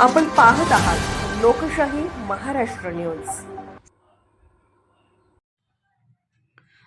आपण पाहत आहात लोकशाही महाराष्ट्र न्यूज।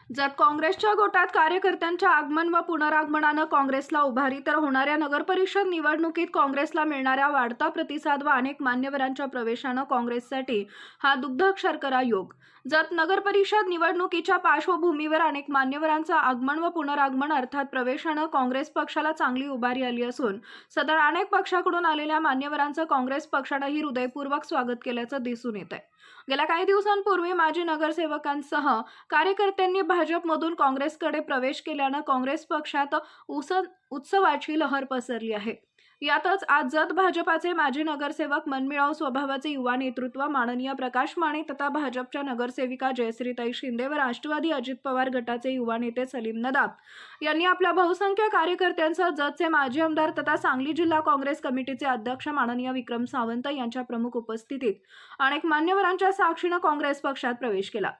जत काँग्रेसच्या गोटात कार्यकर्त्यांच्या आगमन व पुनरागमनानं काँग्रेसला उभारी, तर होणाऱ्या नगरपरिषद निवडणुकीत काँग्रेसला मिळणाऱ्या वाढता प्रतिसाद व अनेक मान्यवरांच्या प्रवेशानं काँग्रेससाठी हा दुग्ध शर्करा योग। जत नगरपरिषद निवडणुकीच्या पार्श्वभूमीवर अनेक मान्यवरांचं आगमन व पुनरागमन अर्थात प्रवेशानं काँग्रेस पक्षाला चांगली उभारी आली असून सदर अनेक पक्षाकडून आलेल्या मान्यवरांचं काँग्रेस पक्षानंही हृदयपूर्वक स्वागत केल्याचं दिसून येत आहे। गेल्या काही दिवसांपूर्वी माजी नगरसेवकांसह कार्यकर्त्यांनी भाजपमधून काँग्रेसकडे प्रवेश केल्यानं काँग्रेस पक्षात उत्सवाची लहर पसरली आहे। यातच आज जत भाजपाचे माजी नगरसेवक मनमिळावू स्वभावाचे युवा नेतृत्व माननीय प्रकाश माने तथा भाजपच्या नगरसेविका जयश्रीताई शिंदे व राष्ट्रवादी अजित पवार गटाचे युवा नेते सलीम नदाब यांनी आपल्या बहुसंख्य कार्यकर्त्यांसह जतचे माजी आमदार तथा सांगली जिल्हा काँग्रेस कमिटीचे अध्यक्ष माननीय विक्रम सावंत यांच्या प्रमुख उपस्थितीत अनेक मान्यवरांच्या साक्षीने काँग्रेस पक्षात प्रवेश केला।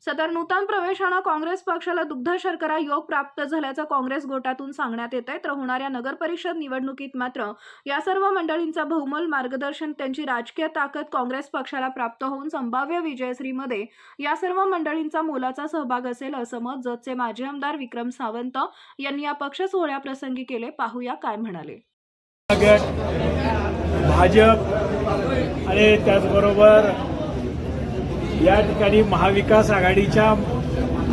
सदर नूतन प्रवेशानं काँग्रेस पक्षाला दुग्ध शर्करा योग प्राप्त झाल्याचं काँग्रेस गोटातून सांगण्यात येत आहे। तर होणाऱ्या नगरपरिषद निवडणुकीत मात्र या सर्व मंडळींचा बहुमोल मार्गदर्शन, त्यांची राजकीय ताकद काँग्रेस पक्षाला प्राप्त होऊन संभाव्य विजयश्रीमध्ये या सर्व मंडळींचा मोलाचा सहभाग असेल असं मत जतचे माजी आमदार विक्रम सावंत यांनी या पक्ष सोहळ्याप्रसंगी केले। पाहूया काय म्हणाले। भाजप आणि त्याचबरोबर या ठिकाणी महाविकास आघाडीच्या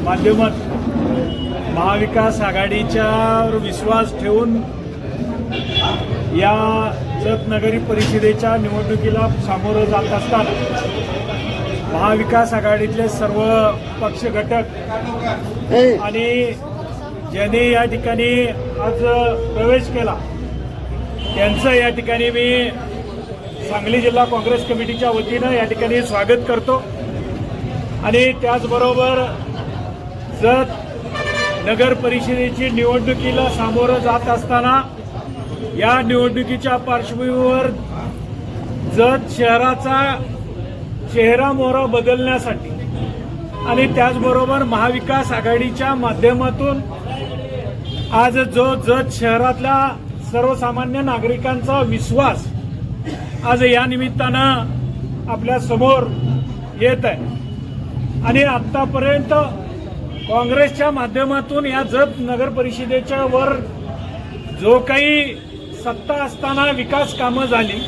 माध्यमातून महाविकास आघाडीच्यावर विश्वास ठेवून या जत नगरी परिषदेच्या निवडणुकीला सामोरं जात असताना महाविकास आघाडीतले सर्व पक्ष घटक आणि ज्यांनी या ठिकाणी आज प्रवेश केला त्यांचं या ठिकाणी मी सांगली जिल्हा काँग्रेस कमिटीच्या वतीनं या ठिकाणी स्वागत करतो। आणि त्याचबरोबर जत नगर परिषदेची निवडणुकीला सामोरं जात असताना या निवडणुकीच्या पार्श्वभूमीवर जत शहराचा चेहरा मोहरा बदलण्यासाठी आणि त्याचबरोबर महाविकास आघाडीच्या माध्यमातून आज जो जत शहरातल्या सर्वसामान्य नागरिकांचा विश्वास आज या निमित्तानं आपल्या समोर येत आहे। आणि आतापर्यंत काँग्रेसच्या माध्यमातून या जत नगर परिषदेच्या वर जो काही सत्ता असताना विकास कामं झाली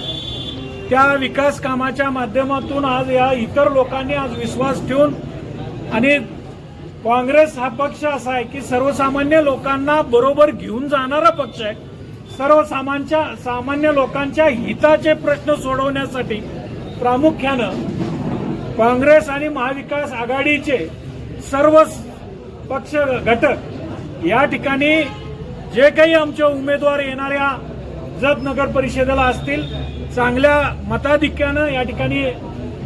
त्या विकास कामाच्या माध्यमातून आज या इतर लोकांनी आज विश्वास ठेवून आणि काँग्रेस हा पक्ष असा आहे की सर्वसामान्य लोकांना बरोबर घेऊन जाणारा पक्ष आहे। सामान्य लोकांच्या हिताचे प्रश्न सोडवण्यासाठी प्रामुख्यानं काँग्रेस आणि महाविकास आघाडीचे सर्व पक्ष घटक या ठिकाणी जे काही आमचे उमेदवार येणाऱ्या जत नगर परिषदेला असतील चांगल्या मताधिक्यानं या ठिकाणी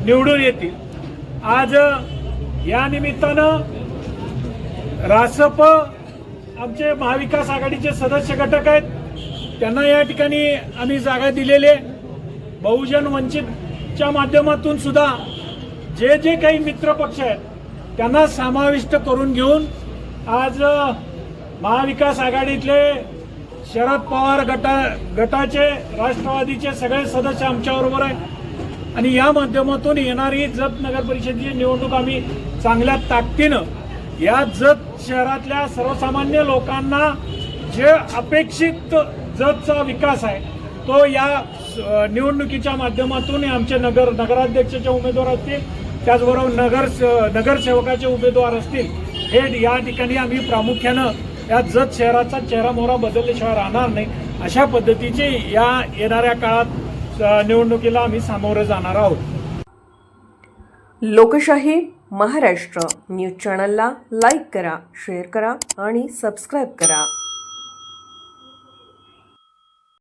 निवडून येतील। आज या निमित्तानं रासप आमचे महाविकास आघाडीचे सदस्य घटक आहेत त्यांना या ठिकाणी आम्ही जागा दिलेले, बहुजन वंचितच्या माध्यमातून सुद्धा जे काही मित्र पक्ष आहेत त्यांना समाविष्ट करून घेऊन आज महाविकास आघाडीतले शरद पवार गटाचे राष्ट्रवादीचे सगळे सदस्य आमच्याबरोबर आहेत आणि या माध्यमातून येणारी जत नगर परिषदेची निवडणूक आम्ही चांगल्या ताकदीनं या जत शहरातल्या सर्वसामान्य लोकांना जे अपेक्षित जतचा विकास आहे तो या निवडणुकीच्या माध्यमातून आमचे नगराध्यक्षाचे उमेदवार असतील त्याचबरोबर नगरसेवकाचे उमेदवार असतील हे या ठिकाणी आम्ही प्रामुख्यानं या जत शहराचा चेहरा मोहरा बदलल्याशिवाय राहणार नाही अशा पद्धतीचे या येणाऱ्या काळात निवडणुकीला आम्ही सामोरे जाणार आहोत। लोकशाही महाराष्ट्र न्यूज चॅनलला लाईक करा, शेअर करा आणि सबस्क्राईब करा।